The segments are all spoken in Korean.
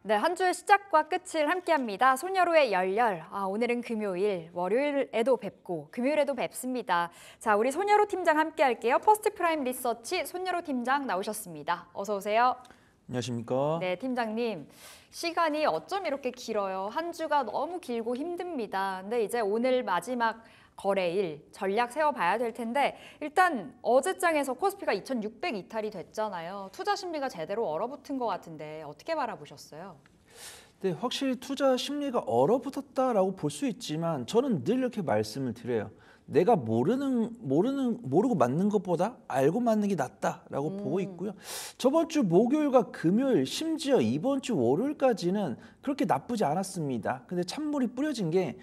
네, 한 주의 시작과 끝을 함께합니다. 손여로의 열렬. 오늘은 금요일, 월요일에도 뵙고 금요일에도 뵙습니다. 자, 우리 손여로 팀장 함께할게요. 퍼스트 프라임 리서치 손여로 팀장 나오셨습니다. 어서 오세요. 안녕하십니까? 네, 팀장님. 시간이 어쩜 이렇게 길어요. 한 주가 너무 길고 힘듭니다. 근데 이제 오늘 마지막 거래일 전략 세워봐야 될 텐데 일단 어제장에서 코스피가 2,600 이탈이 됐잖아요. 투자 심리가 제대로 얼어붙은 것 같은데 어떻게 바라보셨어요? 네, 확실히 투자 심리가 얼어붙었다라고 볼 수 있지만 저는 늘 이렇게 말씀을 드려요. 내가 모르고 맞는 것보다 알고 맞는 게 낫다라고 보고 있고요. 저번 주 목요일과 금요일, 심지어 이번 주 월요일까지는 그렇게 나쁘지 않았습니다. 근데 찬물이 뿌려진 게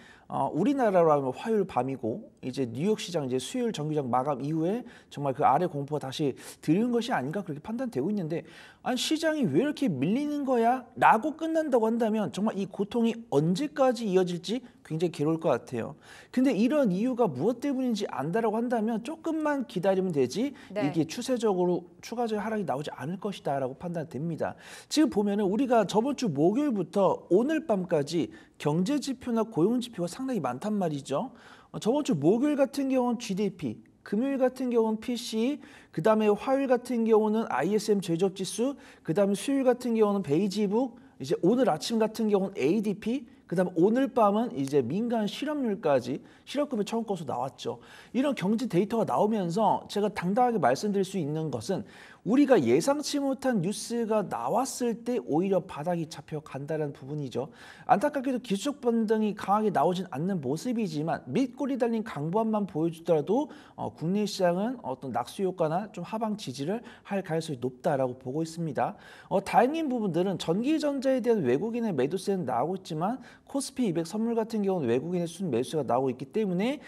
우리나라로 하면 화요일 밤이고 이제 뉴욕 시장 이제 수요일 정규장 마감 이후에 정말 그 아래 공포가 다시 들은 것이 아닌가 그렇게 판단되고 있는데 아니 시장이 왜 이렇게 밀리는 거야? 라고 끝난다고 한다면 정말 이 고통이 언제까지 이어질지 굉장히 괴로울 것 같아요. 근데 이런 이유가 무엇 때문인지 안다라고 한다면 조금만 기다리면 되지 네. 이게 추세적으로 추가적인 하락이 나오지 않을 것이다 라고 판단됩니다. 지금 보면은 우리가 저번 주 목요일부터 오늘 밤까지 경제 지표나 고용 지표가 상당히 많단 말이죠. 저번 주 목요일 같은 경우는 GDP, 금요일 같은 경우는 PCE, 그 다음에 화요일 같은 경우는 ISM 제조업지수, 그 다음에 수요일 같은 경우는 베이지북, 이제 오늘 아침 같은 경우는 ADP, 그 다음 오늘 밤은 이제 민간 실업률까지 실업급여 처음 것으로 나왔죠. 이런 경제 데이터가 나오면서 제가 당당하게 말씀드릴 수 있는 것은 우리가 예상치 못한 뉴스가 나왔을 때 오히려 바닥이 잡혀간다는 부분이죠. 안타깝게도 기술적 반등이 강하게 나오진 않는 모습이지만 밑꼬리 달린 강보합만 보여주더라도 국내 시장은 어떤 낙수 효과나 좀 하방 지지를 할 가능성이 높다라고 보고 있습니다. 다행인 부분들은 전기전자에 대한 외국인의 매도세는 나오고 있지만 코스피 200 선물 같은 경우는 외국인의 순 매수가 나오고 있기 때문에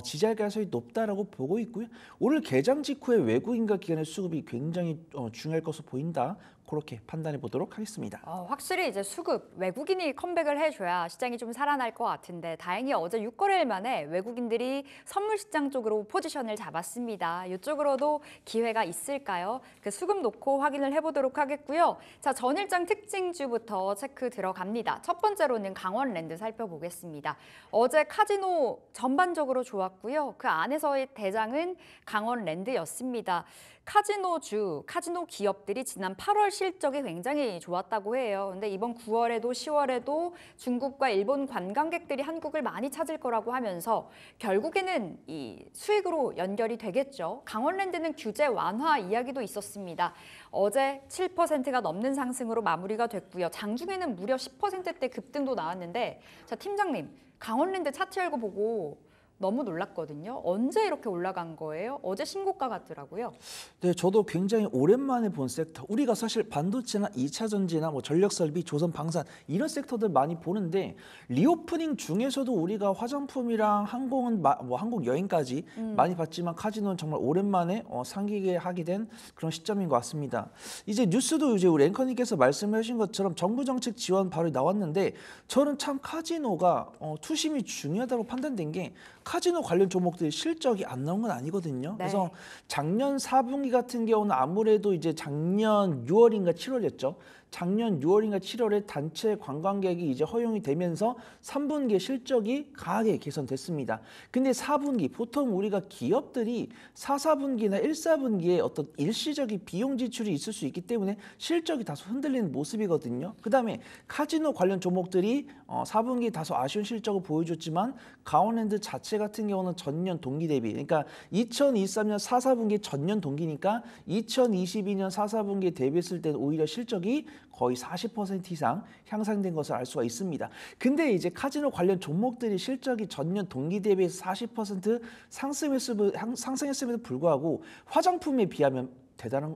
지지할 가능성이 높다라고 보고 있고요. 오늘 개장 직후에 외국인과 기관의 수급이 굉장히 중요할 것으로 보인다. 그렇게 판단해 보도록 하겠습니다. 확실히 이제 수급, 외국인이 컴백을 해줘야 시장이 좀 살아날 것 같은데 다행히 어제 6거래일 만에 외국인들이 선물 시장 쪽으로 포지션을 잡았습니다. 이쪽으로도 기회가 있을까요? 그 수급 놓고 확인을 해보도록 하겠고요. 자, 전일장 특징주부터 체크 들어갑니다. 첫 번째로는 강원랜드 살펴보겠습니다. 어제 카지노 전반적으로 좋았고요. 그 안에서의 대장은 강원랜드였습니다. 카지노 기업들이 지난 8월 실적이 굉장히 좋았다고 해요. 근데 이번 9월에도 10월에도 중국과 일본 관광객들이 한국을 많이 찾을 거라고 하면서 결국에는 이 수익으로 연결이 되겠죠. 강원랜드는 규제 완화 이야기도 있었습니다. 어제 7%가 넘는 상승으로 마무리가 됐고요. 장중에는 무려 10%대 급등도 나왔는데 자, 팀장님, 강원랜드 차트 열고 보고 너무 놀랐거든요. 언제 이렇게 올라간 거예요? 어제 신고가 같더라고요. 네, 저도 굉장히 오랜만에 본 섹터. 우리가 사실 반도체나 2차 전지나 뭐 전력 설비, 조선 방산 이런 섹터들 많이 보는데 리오프닝 중에서도 우리가 화장품이랑 항공은 항공 여행까지 많이 봤지만 카지노는 정말 오랜만에 상기게 하게 된 그런 시점인 것 같습니다. 이제 뉴스도 이제 우리 앵커님께서 말씀하신 것처럼 정부 정책 지원 바로 나왔는데 저는 참 카지노가 투심이 중요하다고 판단된 게 카지노 관련 종목들이 실적이 안 나온 건 아니거든요. 네. 그래서 작년 4분기 같은 경우는 아무래도 이제 작년 6월인가 7월이었죠. 작년 6월인가 7월에 단체 관광객이 이제 허용이 되면서 3분기에 실적이 강하게 개선됐습니다. 근데 4분기 보통 우리가 기업들이 4분기나 1분기에 어떤 일시적인 비용 지출이 있을 수 있기 때문에 실적이 다소 흔들리는 모습이거든요. 그다음에 카지노 관련 종목들이 4분기 다소 아쉬운 실적을 보여줬지만 강원랜드 자체 같은 경우는 전년 동기 대비 그러니까 2023년 4분기 전년 동기니까 2022년 4분기에 대비했을 때는 오히려 실적이 거의 40% 이상 향상된 것을 알 수가 있습니다. 근데 이제 카지노 관련 종목들이 실적이 전년 동기 대비해서 40% 상승했음에도 불구하고 화장품에 비하면 대단히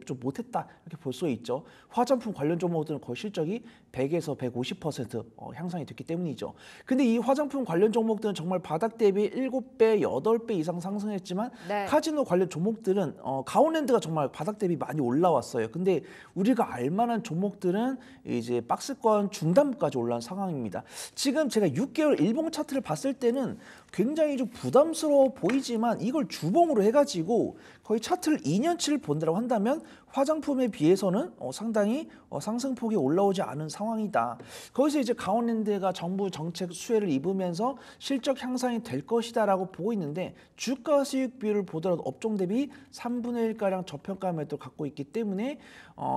좀 못했다 이렇게 볼 수 있죠. 화장품 관련 종목들은 거의 실적이 100에서 150% 향상이 됐기 때문이죠. 근데 이 화장품 관련 종목들은 정말 바닥 대비 7배, 8배 이상 상승했지만 네. 카지노 관련 종목들은 강원랜드가 정말 바닥 대비 많이 올라왔어요. 근데 우리가 알만한 종목들은 이제 박스권 중단까지 올라온 상황입니다. 지금 제가 6개월 일봉 차트를 봤을 때는 굉장히 좀 부담스러워 보이지만 이걸 주봉으로 해가지고 거의 차트를 2년치를 본다고 한다면 화장품에 비해서는 상당히 상승폭이 올라오지 않은 상황이다. 거기서 이제 강원랜드가 정부 정책 수혜를 입으면서 실적 향상이 될 것이다라고 보고 있는데 주가 수익 비율을 보더라도 업종 대비 3분의 1가량 저평가 매도를 갖고 있기 때문에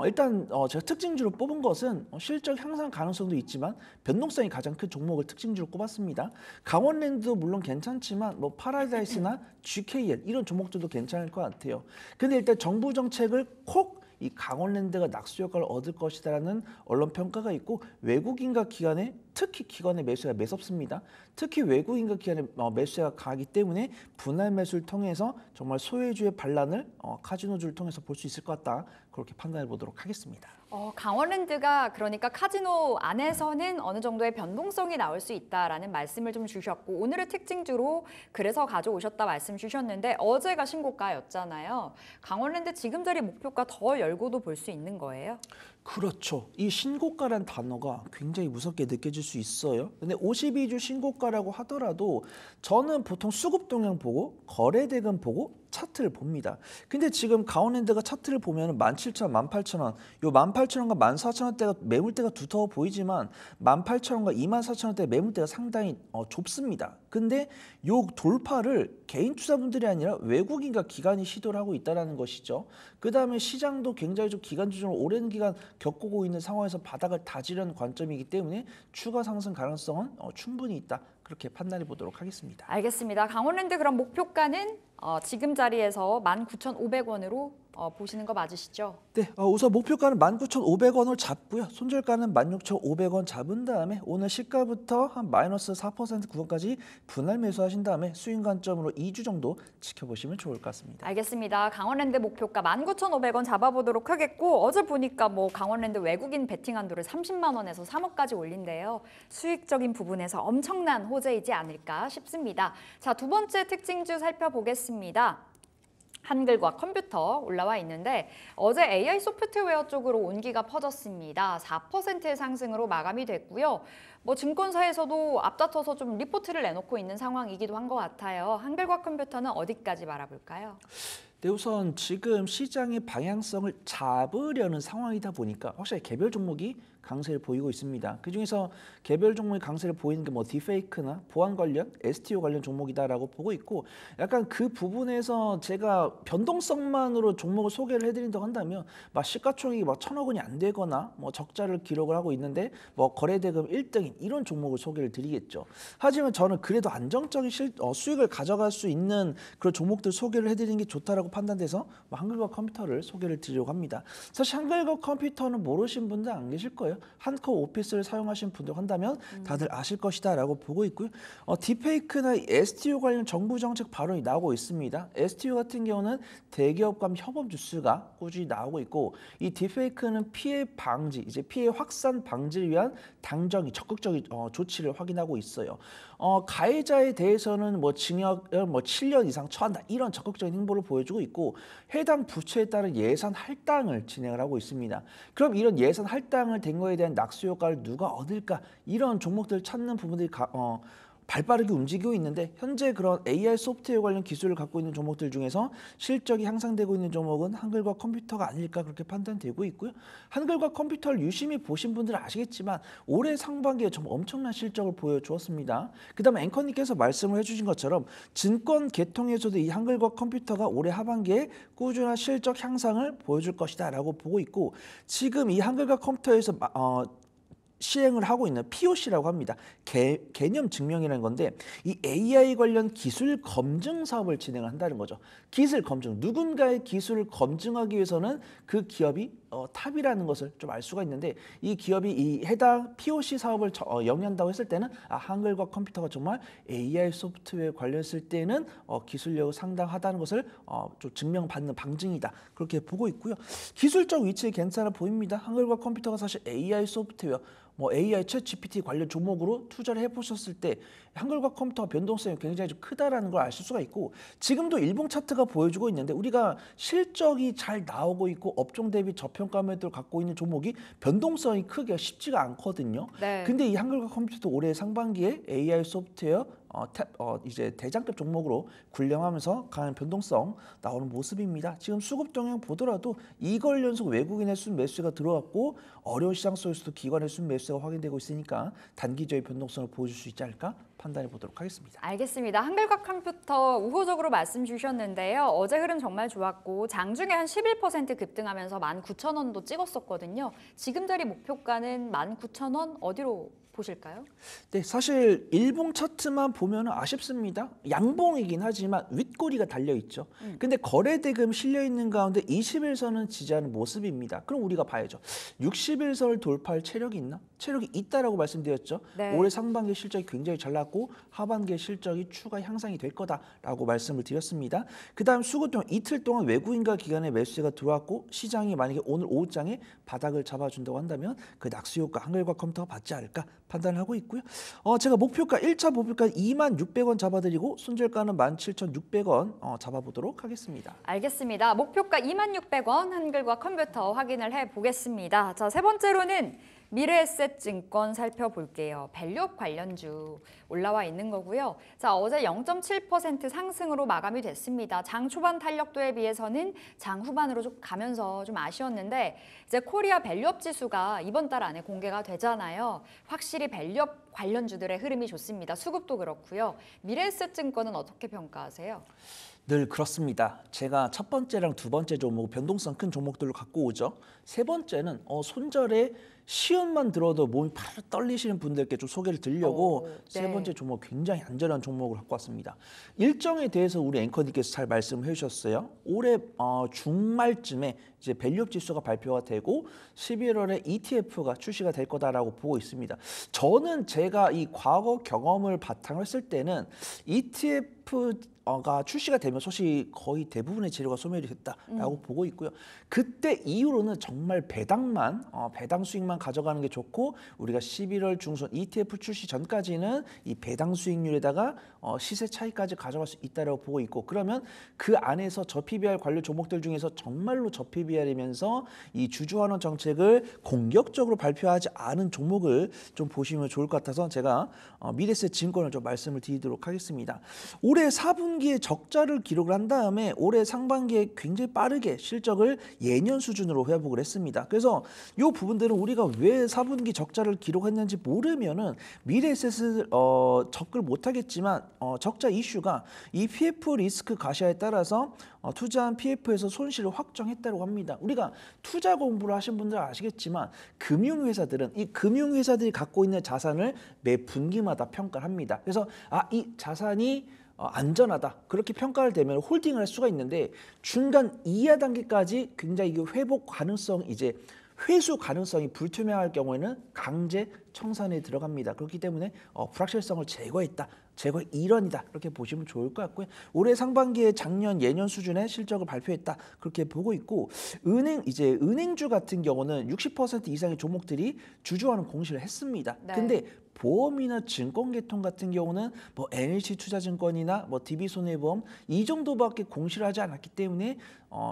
일단 제가 특징주로 뽑은 것은 실적 향상 가능성도 있지만 변동성이 가장 큰 종목을 특징주로 꼽았습니다. 강원랜드도 물론 괜찮지만 뭐 파라다이스나 GKL 이런 종목들도 괜찮을 것 같아요. 근데 일단 정부 정책을 콕 이 강원랜드가 낙수 효과를 얻을 것이다라는 언론 평가가 있고 외국인과 기관의 특히 기관의 매수가 매섭습니다. 특히 외국인과 기관의 매수가 강하기 때문에 분할 매수를 통해서 정말 소외주의 반란을 카지노주를 통해서 볼 수 있을 것 같다. 그렇게 판단해 보도록 하겠습니다. 강원랜드가 그러니까 카지노 안에서는 어느 정도의 변동성이 나올 수 있다라는 말씀을 좀 주셨고 오늘의 특징주로 그래서 가져오셨다 말씀 주셨는데 어제가 신고가였잖아요. 강원랜드 지금 자리 목표가 더 열고도 볼 수 있는 거예요? 그렇죠. 이 신고가란 단어가 굉장히 무섭게 느껴질 수 있어요. 근데 52주 신고가라고 하더라도 저는 보통 수급 동향 보고 거래 대금 보고 차트를 봅니다. 근데 지금 강원랜드가 차트를 보면 17,000원, 18,000원, 요 18,000원과 14,000원대가 매물대가 두터워 보이지만 18,000원과 24,000원대 매물대가 상당히 좁습니다. 근데 요 돌파를 개인 투자분들이 아니라 외국인과 기관이 시도를 하고 있다는 것이죠. 그 다음에 시장도 굉장히 좀 기간 조정을 오랜 기간 겪고 있는 상황에서 바닥을 다지려는 관점이기 때문에 추가 상승 가능성은 충분히 있다. 그렇게 판단해 보도록 하겠습니다. 알겠습니다. 강원랜드 그럼 목표가는 지금 자리에서 19,500원으로 보시는 거 맞으시죠? 네, 우선 목표가는 19,500원을 잡고요. 손절가는 16,500원 잡은 다음에 오늘 시가부터 한 마이너스 4% 구간까지 분할 매수하신 다음에 수익 관점으로 2주 정도 지켜보시면 좋을 것 같습니다. 알겠습니다. 강원랜드 목표가 19,500원 잡아보도록 하겠고 어제 보니까 뭐 강원랜드 외국인 베팅 한도를 30만 원에서 3억까지 올린대요. 수익적인 부분에서 엄청난 호재이지 않을까 싶습니다. 자, 두 번째 특징주 살펴보겠습니다. 한글과 컴퓨터 올라와 있는데 어제 AI 소프트웨어 쪽으로 온기가 퍼졌습니다. 4%의 상승으로 마감이 됐고요. 뭐 증권사에서도 앞다퉈서 좀 리포트를 내놓고 있는 상황이기도 한 것 같아요. 한글과 컴퓨터는 어디까지 바라볼까요? 네, 우선 지금 시장의 방향성을 잡으려는 상황이다 보니까 확실히 개별 종목이 강세를 보이고 있습니다. 그중에서 개별 종목이 강세를 보이는 게 뭐 딥페이크나 보안 관련, STO 관련 종목이다라고 보고 있고 약간 그 부분에서 제가 변동성만으로 종목을 소개를 해드린다고 한다면 막 시가총액이 막 1,000억 원이 안 되거나 뭐 적자를 기록을 하고 있는데 뭐 거래대금 1등인 이런 종목을 소개를 드리겠죠. 하지만 저는 그래도 안정적인 수익을 가져갈 수 있는 그런 종목들 소개를 해드리는 게 좋다라고 판단돼서 뭐 한글과 컴퓨터를 소개를 드리려고 합니다. 사실 한글과 컴퓨터는 모르신 분들 안 계실 거예요. 한커 오피스를 사용하신 분들 한다면 다들 아실 것이다라고 보고 있고요. 딥페이크나 STO 관련 정부 정책 발언이 나오고 있습니다. STO 같은 경우는 대기업 간 협업 뉴스가 꾸준히 나오고 있고 이 딥페이크는 피해 방지, 이제 피해 확산 방지를 위한 당정이 적극적인 조치를 확인하고 있어요. 가해자에 대해서는 뭐 징역 7년 이상 처한다 이런 적극적인 행보를 보여주고 있고 해당 부처에 따른 예산 할당을 진행을 하고 있습니다. 그럼 이런 예산 할당을 된 거에 대한 낙수 효과를 누가 얻을까 이런 종목들을 찾는 부분들이 발빠르게 움직이고 있는데 현재 그런 AI 소프트웨어 관련 기술을 갖고 있는 종목들 중에서 실적이 향상되고 있는 종목은 한글과 컴퓨터가 아닐까 그렇게 판단되고 있고요. 한글과 컴퓨터를 유심히 보신 분들은 아시겠지만 올해 상반기에 정말 엄청난 실적을 보여주었습니다. 그 다음에 앵커님께서 말씀을 해주신 것처럼 증권 계통에서도 이 한글과 컴퓨터가 올해 하반기에 꾸준한 실적 향상을 보여줄 것이다 라고 보고 있고 지금 이 한글과 컴퓨터에서 시행을 하고 있는 POC라고 합니다. 개념 증명이라는 건데 이 AI 관련 기술 검증 사업을 진행을 한다는 거죠. 기술 검증, 누군가의 기술을 검증하기 위해서는 그 기업이 탑이라는 것을 좀 알 수가 있는데 이 기업이 이 해당 POC 사업을 영위한다고 했을 때는 한글과 컴퓨터가 정말 AI 소프트웨어 관련했을 때는 기술력이 상당하다는 것을 좀 증명받는 방증이다. 그렇게 보고 있고요. 기술적 위치에 괜찮아 보입니다. 한글과 컴퓨터가 사실 AI 소프트웨어 뭐 AI 챗 GPT 관련 종목으로 투자를 해보셨을 때 한글과 컴퓨터 변동성이 굉장히 좀 크다라는 걸 아실 수가 있고 지금도 일봉 차트가 보여주고 있는데 우리가 실적이 잘 나오고 있고 업종 대비 저평가 매도를 갖고 있는 종목이 변동성이 크기가 쉽지가 않거든요. 네. 근데 이 한글과 컴퓨터도 올해 상반기에 AI 소프트웨어 이제 대장급 종목으로 군령하면서 강한 변동성 나오는 모습입니다. 지금 수급 동향 보더라도 2거래일 연속 외국인의 순매수가 들어왔고 어려운 시장 속에서도 기관의 순매수가 확인되고 있으니까 단기적인 변동성을 보여줄 수 있지 않을까 판단해 보도록 하겠습니다. 알겠습니다. 한글과 컴퓨터 우호적으로 말씀 주셨는데요. 어제 흐름 정말 좋았고 장중에 한 11% 급등하면서 19,000원도 찍었었거든요. 지금 자리 목표가는 19,000원 어디로 보실까요? 네, 사실 일봉 차트만 보면 아쉽습니다. 양봉이긴 하지만 윗꼬리가 달려 있죠. 근데 거래 대금 실려 있는 가운데 20일선은 지지하는 모습입니다. 그럼 우리가 봐야죠. 60일선을 돌파할 체력이 있나? 체력이 있다라고 말씀드렸죠. 네. 올해 상반기 실적이 굉장히 잘 나왔고 하반기 실적이 추가 향상이 될 거다라고 말씀을 드렸습니다. 그다음 수급 동안 이틀 동안 외국인과 기관의 매수세가 들어왔고 시장이 만약에 오늘 오후장에 바닥을 잡아준다고 한다면 그 낙수 효과 한글과 컴퓨터가 받지 않을까 판단을 하고 있고요. 제가 목표가 1차 목표가 26,600원 잡아드리고 손절가는 17,600원 잡아보도록 하겠습니다. 알겠습니다. 목표가 26,600원 한글과 컴퓨터 확인을 해보겠습니다. 자, 세 번째로는 미래에셋증권 살펴볼게요. 밸류업 관련주 올라와 있는 거고요. 자, 어제 0.7% 상승으로 마감이 됐습니다. 장 초반 탄력도에 비해서는 장 후반으로 좀 가면서 좀 아쉬웠는데 이제 코리아 밸류업 지수가 이번 달 안에 공개가 되잖아요. 확실히 밸류업 관련주들의 흐름이 좋습니다. 수급도 그렇고요. 미래에셋증권은 어떻게 평가하세요? 늘 그렇습니다. 제가 첫 번째랑 두 번째 종목 변동성 큰 종목들을 갖고 오죠. 세 번째는 손절에 시연만 들어도 몸이 팔 떨리시는 분들께 좀 소개를 드리려고 네. 세 번째 종목 굉장히 안전한 종목을 갖고 왔습니다. 일정에 대해서 우리 앵커님께서 잘 말씀을 해주셨어요. 올해 중말쯤에 이제 밸류업 지수가 발표가 되고 11월에 ETF가 출시가 될 거다라고 보고 있습니다. 저는 제가 이 과거 경험을 바탕으로 했을 때는 ETF가 출시가 되면 소식 거의 대부분의 재료가 소멸이 됐다라고 보고 있고요. 그때 이후로는 정말 배당 수익만 가져가는 게 좋고 우리가 11월 중순 ETF 출시 전까지는 이 배당 수익률에다가 시세 차이까지 가져갈 수 있다고 보고 있고 그러면 그 안에서 저PBR 관련 종목들 중에서 정말로 저PBR이면서 이 주주환원 정책을 공격적으로 발표하지 않은 종목을 좀 보시면 좋을 것 같아서 제가 미래에셋증권을 좀 말씀을 드리도록 하겠습니다. 올해 4분기에 적자를 기록을 한 다음에 올해 상반기에 굉장히 빠르게 실적을 예년 수준으로 회복을 했습니다. 그래서 이 부분들은 우리가 왜 4분기 적자를 기록했는지 모르면은 미래에셋을 접근을 못하겠지만 적자 이슈가 이 PF 리스크 가시화에 따라서 투자한 PF에서 손실을 확정했다고 합니다. 우리가 투자 공부를 하신 분들은 아시겠지만 금융회사들은 이 금융회사들이 갖고 있는 자산을 매 분기마다 평가를 합니다. 그래서 이 자산이 안전하다 그렇게 평가를 되면 홀딩을 할 수가 있는데 중간 이하 단계까지 굉장히 회복 가능성 이제 회수 가능성이 불투명할 경우에는 강제 청산에 들어갑니다. 그렇기 때문에 불확실성을 제거했다. 제거 일원이다. 그렇게 보시면 좋을 것 같고요. 올해 상반기에 작년 예년 수준의 실적을 발표했다. 그렇게 보고 있고 은행주 같은 경우는 60% 이상의 종목들이 주주환원 공시를 했습니다. 네. 근데 보험이나 증권계통 같은 경우는 뭐 NH투자증권이나 뭐 DB손해보험 이 정도밖에 공시를 하지 않았기 때문에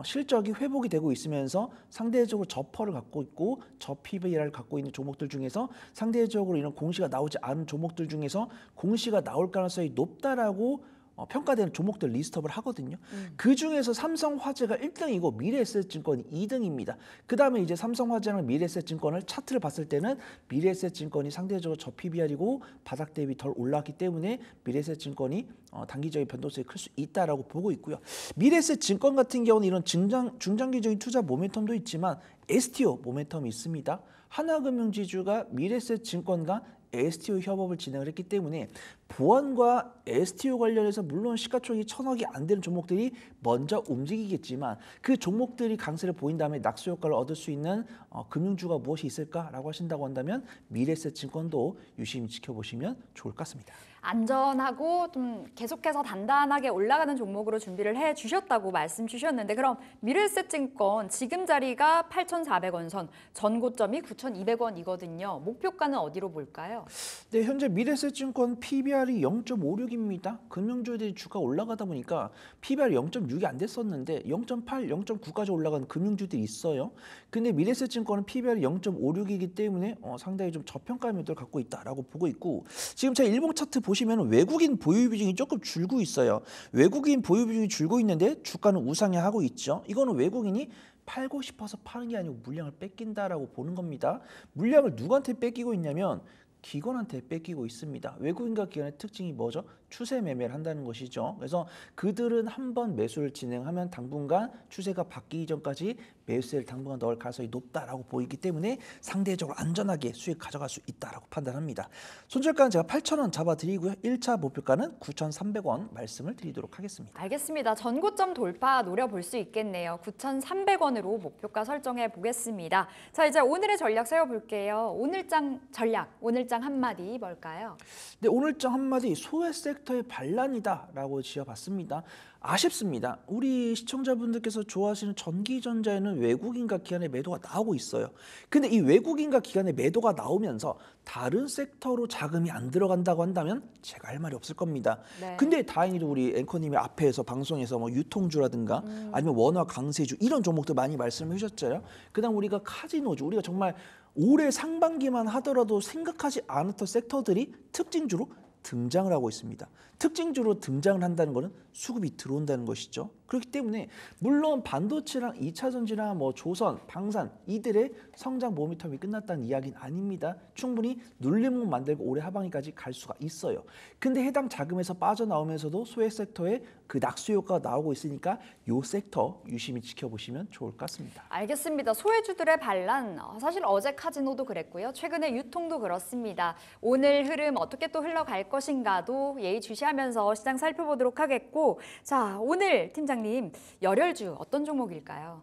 실적이 회복이 되고 있으면서 상대적으로 저퍼를 갖고 있고 저PBR을 갖고 있는 종목들 중에서 상대적으로 이런 공시가 나오지 않은 종목들 중에서 공시가 나올 가능성이 높다라고 평가되는 종목들 리스트업을 하거든요. 그 중에서 삼성화재가 1등이고 미래에셋증권이 2등입니다. 그 다음에 이제 삼성화재랑 미래에셋증권을 차트를 봤을 때는 미래에셋증권이 상대적으로 저PBR이고 바닥 대비 덜 올랐기 때문에 미래에셋증권이 단기적인 변동성이 클 수 있다라고 보고 있고요. 미래에셋증권 같은 경우는 이런 중장기적인 투자 모멘텀도 있지만 STO 모멘텀이 있습니다. 하나금융지주가 미래에셋증권과 STO 협업을 진행을 했기 때문에 보안과 STO 관련해서 물론 시가총액이 1,000억이 안 되는 종목들이 먼저 움직이겠지만 그 종목들이 강세를 보인 다음에 낙수 효과를 얻을 수 있는 금융주가 무엇이 있을까라고 하신다고 한다면 미래에셋증권도 유심히 지켜보시면 좋을 것 같습니다. 안전하고 좀 계속해서 단단하게 올라가는 종목으로 준비를 해주셨다고 말씀 주셨는데 그럼 미래에셋증권 지금 자리가 8,400원 선, 전고점이 9,200원이거든요. 목표가는 어디로 볼까요? 네, 현재 미래에셋증권 PBR이 0.56입니다. 금융주들이 주가 올라가다 보니까 PBR 0.6이 안 됐었는데 0.8, 0.9까지 올라간 금융주들이 있어요. 근데 미래에셋증권은 PBR이 0.56이기 때문에 상당히 좀 저평가 매도를 갖고 있다라고 보고 있고, 지금 제가 일봉 차트 보시면 외국인 보유 비중이 조금 줄고 있어요. 외국인 보유 비중이 줄고 있는데 주가는 우상향하고 있죠. 이거는 외국인이 팔고 싶어서 파는 게 아니고 물량을 뺏긴다라고 보는 겁니다. 물량을 누구한테 뺏기고 있냐면 기관한테 뺏기고 있습니다. 외국인과 기관의 특징이 뭐죠? 추세 매매를 한다는 것이죠. 그래서 그들은 한번 매수를 진행하면 당분간 추세가 바뀌기 전까지 매수세를 당분간 넣을 가능성이 높다라고 보이기 때문에 상대적으로 안전하게 수익 가져갈 수 있다라고 판단합니다. 손절가는 제가 8,000원 잡아드리고요. 1차 목표가는 9,300원 말씀을 드리도록 하겠습니다. 알겠습니다. 전고점 돌파 노려볼 수 있겠네요. 9,300원으로 목표가 설정해 보겠습니다. 자, 이제 오늘의 전략 세워볼게요. 오늘장 전략, 오늘장 한마디 뭘까요? 네, 오늘장 한마디 소외 섹터의 반란이다라고 지어봤습니다. 아쉽습니다. 우리 시청자분들께서 좋아하시는 전기전자에는 외국인과 기관의 매도가 나오고 있어요. 근데 이 외국인과 기관의 매도가 나오면서 다른 섹터로 자금이 안 들어간다고 한다면 제가 할 말이 없을 겁니다. 네. 근데 다행히도 우리 앵커님이 앞에서 방송에서 뭐 유통주라든가 아니면 원화 강세주 이런 종목들 많이 말씀해 주셨잖아요. 그다음 우리가 카지노주, 우리가 정말 올해 상반기만 하더라도 생각하지 않았던 섹터들이 특징주로 등장을 하고 있습니다. 특징주로 등장을 한다는 것은 수급이 들어온다는 것이죠. 그렇기 때문에 물론 반도체랑 2차 전지나 뭐 조선, 방산 이들의 성장 모멘텀이 끝났다는 이야기는 아닙니다. 충분히 눌림목 만들고 올해 하반기까지 갈 수가 있어요. 근데 해당 자금에서 빠져나오면서도 소액 섹터에 그 낙수 효과가 나오고 있으니까 이 섹터 유심히 지켜보시면 좋을 것 같습니다. 알겠습니다. 소외주들의 반란, 사실 어제 카지노도 그랬고요. 최근에 유통도 그렇습니다. 오늘 흐름 어떻게 또 흘러갈 것인가도 예의주시하면서 시장 살펴보도록 하겠고, 자, 오늘 팀장님 열혈주 어떤 종목일까요?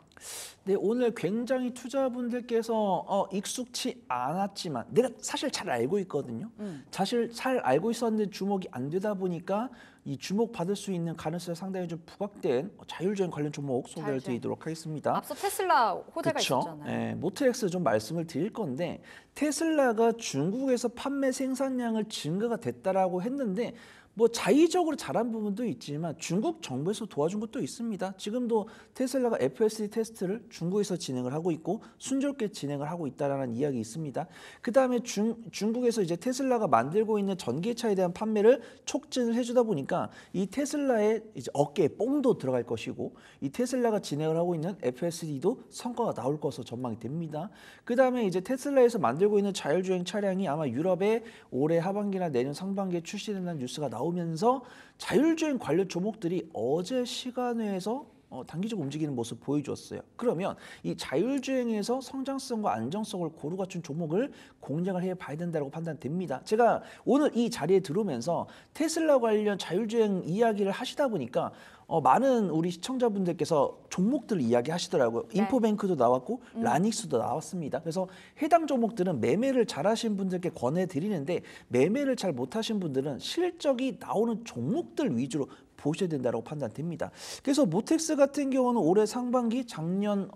네, 오늘 굉장히 투자분들께서 익숙치 않았지만 내가 사실 잘 알고 있거든요. 사실 잘 알고 있었는데 주목이 안 되다 보니까 이 주목 받을 수 있는 가능성이 상당히 좀 부각된 자율주행 관련 종목 소개를 드리도록 하겠습니다. 앞서 테슬라 호재가 그쵸? 있었잖아요. 네, 모트렉스 좀 말씀을 드릴 건데 테슬라가 중국에서 판매 생산량을 증가가 됐다라고 했는데 뭐 자의적으로 잘한 부분도 있지만 중국 정부에서 도와준 것도 있습니다. 지금도 테슬라가 FSD 테스트를 중국에서 진행을 하고 있고 순조롭게 진행을 하고 있다라는 이야기 있습니다. 그 다음에 중국에서 이제 테슬라가 만들고 있는 전기차에 대한 판매를 촉진을 해주다 보니까 이 테슬라의 이제 어깨에 뽕도 들어갈 것이고 이 테슬라가 진행을 하고 있는 FSD도 성과가 나올 것으로 전망이 됩니다. 그 다음에 이제 테슬라에서 만들고 있는 자율주행 차량이 아마 유럽에 올해 하반기나 내년 상반기에 출시된다는 뉴스가 나오면서 자율주행 관련 종목들이 어제 시간에서 단기적으로 움직이는 모습 보여주었어요. 그러면 이 자율주행에서 성장성과 안정성을 고루 갖춘 종목을 공략을 해봐야 된다고 판단됩니다. 제가 오늘 이 자리에 들어오면서 테슬라 관련 자율주행 이야기를 하시다 보니까 많은 우리 시청자분들께서 종목들을 이야기하시더라고요. 네. 인포뱅크도 나왔고 라닉스도 나왔습니다. 그래서 해당 종목들은 매매를 잘하신 분들께 권해드리는데 매매를 잘 못하신 분들은 실적이 나오는 종목들 위주로 보셔야 된다고 판단됩니다. 그래서 모텍스 같은 경우는 올해 상반기 전년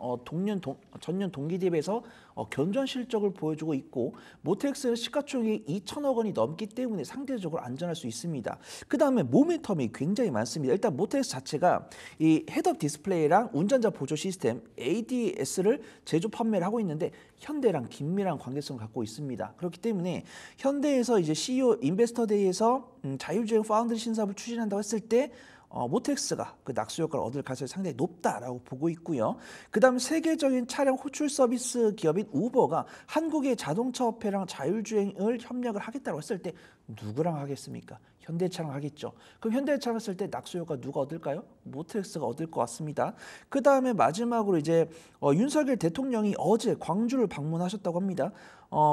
동기 대비해서 견조한 실적을 보여주고 있고 모텍스는 시가총액이 2천억 원이 넘기 때문에 상대적으로 안전할 수 있습니다. 그 다음에 모멘텀이 굉장히 많습니다. 일단 모텍스 자체가 이 헤드업 디스플레이랑 운전자 보조 시스템 ADS를 제조 판매를 하고 있는데 현대랑 긴밀한 관계성을 갖고 있습니다. 그렇기 때문에 현대에서 이제 CEO 인베스터데이에서 자율주행 파운드리 신사업을 추진한다고 했을 때 모텍스가 그 낙수 효과를 얻을 가능성이 상당히 높다라고 보고 있고요. 그다음 세계적인 차량 호출 서비스 기업인 우버가 한국의 자동차 업체랑 자율주행을 협력을 하겠다고 했을 때 누구랑 하겠습니까? 현대차랑 하겠죠. 그럼 현대차랑 했을 때 낙수 효과 누가 얻을까요? 모텍스가 얻을 것 같습니다. 그 다음에 마지막으로 이제 윤석열 대통령이 어제 광주를 방문하셨다고 합니다.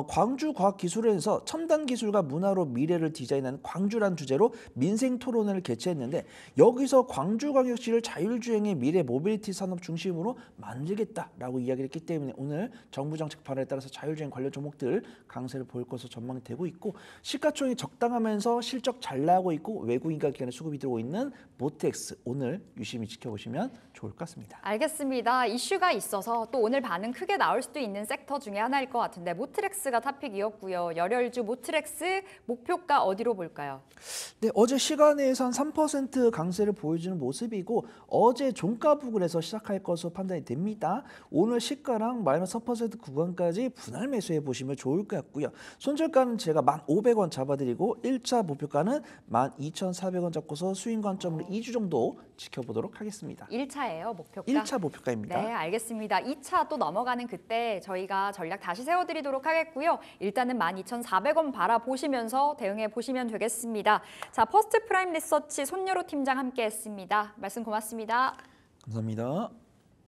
광주과학기술원에서 첨단 기술과 문화로 미래를 디자인하는 광주란 주제로 민생 토론회를 개최했는데 여기서 광주광역시를 자율주행의 미래 모빌리티 산업 중심으로 만들겠다라고 이야기를 했기 때문에 오늘 정부 정책 발언에 따라서 자율주행 관련 종목들 강세를 보일 것으로 전망이 되고 있고 시가총액이 적당하면서 실적 잘 나오고 있고 외국인과 기관의 수급이 들어오고 있는 모텍스 오늘 유심히 지켜보시면 좋을 것 같습니다. 알겠습니다. 이슈가 있어서 또 오늘 반응 크게 나올 수도 있는 섹터 중에 하나일 것 같은데 모트렉스 모트렉스가 탑픽이었고요. 열혈주 모트렉스 목표가 어디로 볼까요? 네, 어제 시간에선 3% 강세를 보여주는 모습이고 어제 종가 부근에서 시작할 것으로 판단이 됩니다. 오늘 시가랑 마이너스 4% 구간까지 분할 매수해 보시면 좋을 것 같고요. 손절가는 제가 1,500원 잡아드리고 1차 목표가는 12,400원 잡고서 수익 관점으로 2주 정도 지켜보도록 하겠습니다. 1차예요, 목표가? 1차 목표가입니다. 네, 알겠습니다. 2차 또 넘어가는 그때 저희가 전략 다시 세워드리도록 하겠고요. 일단은 12,400원 바라보시면서 대응해 보시면 되겠습니다. 자, 퍼스트 프라임 리서치 손여로 팀장 함께했습니다. 말씀 고맙습니다. 감사합니다.